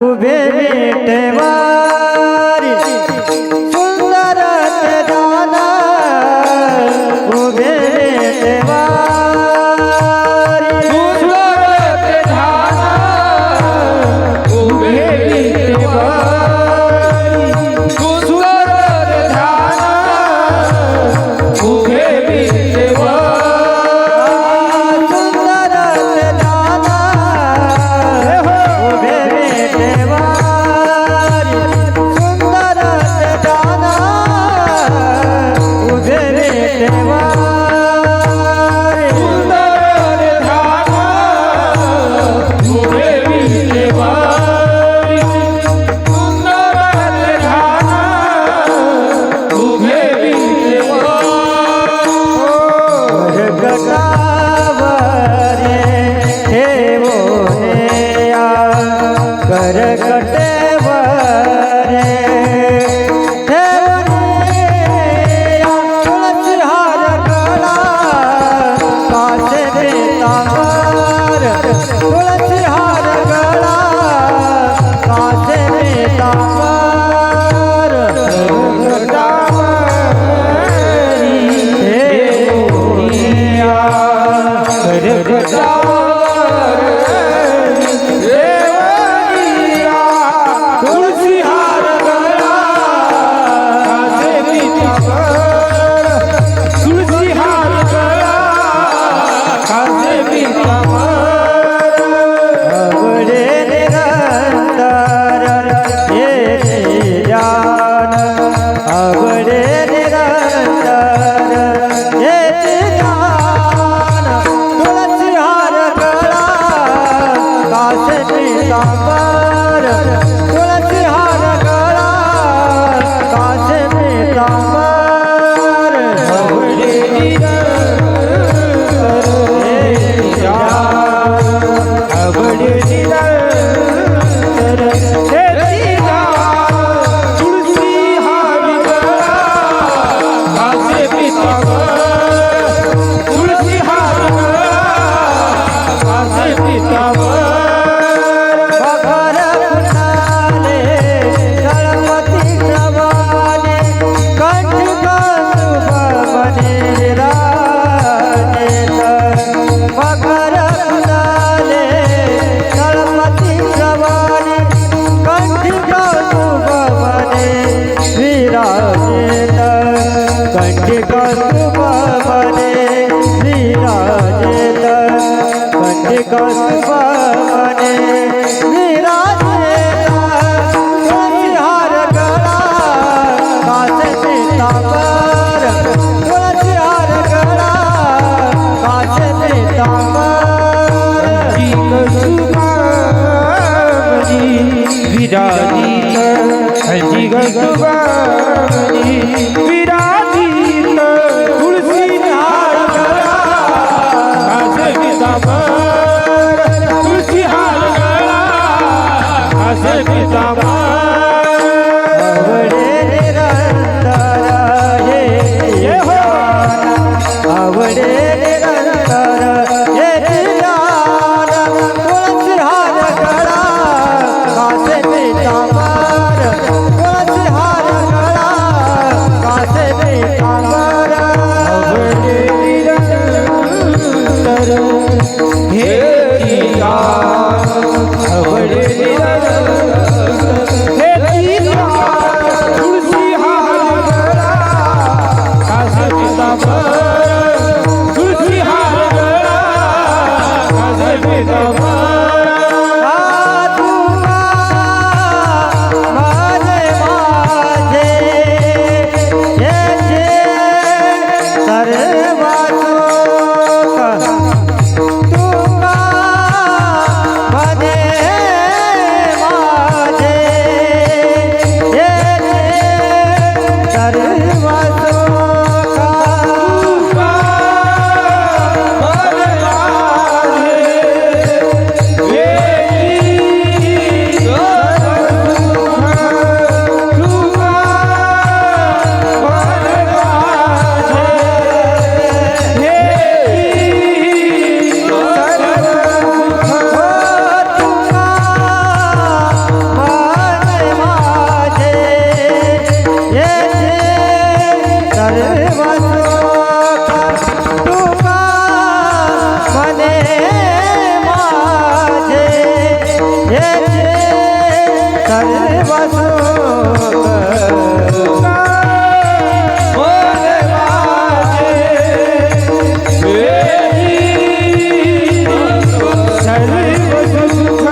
उभे विटेवारी सुंदर ते दाना उभे विटेवारी सुंदर ते दाना उभे विटेवारी सुंदर ते दाना उभे विटेवारी सुंदर ते दाना उभे विटेवारी सुंदर ते दाना उभे विटेवारी सुंदर धाना उभे विटेवारी सुंदर धाना उभे विटेवारी गटावरे ठेवो नेया करकटेवरे ठेवो नेया तुळसी हार गळा पासे बेतावर तुळसी हार गळा पासे बेतावर तुलसी हार गळा कासे पितावर तुलसी हार गळा कासे पितावर आवडे निरंतर येते ज्ञान आवडे निरंतर येते ज्ञान तुळसी हार गळा कासे पितांबर तुळसी हार गळा कासे पितांबर आवडे निरंतर आवडे निरंतर तुलसी हार गळा कासे पितावर तुलसी हार गळा कासे पितावर बगर फुटाले गणपती प्रवाने कंठ शुभमने राजेत बगर फुटाले गणपती प्रवाने कंठ शुभमने विराजेत कंठ शुभमने विराजेत कंठ शुभमने विराजेत तुळसी हार गळा कासे पितांबर तुळसी हार गळा कासे पितांबर विराजित हजी गगवानी विराजित तुलसी हार गळा कासे पितांबर तुलसी हार गळा कासे पितांबर आवडे निरंतर ये हो आवडे निरंतर ये ज्ञान तुळसी हार गळा कासे पितांबर तुळसी हार गळा कासे पितांबर आवडे निरंतर हे गीता आवडे निरंतर हे गीता तुलसी हार गळा कासे पितांबर सर्व सुख बोले माझे सर्व सुख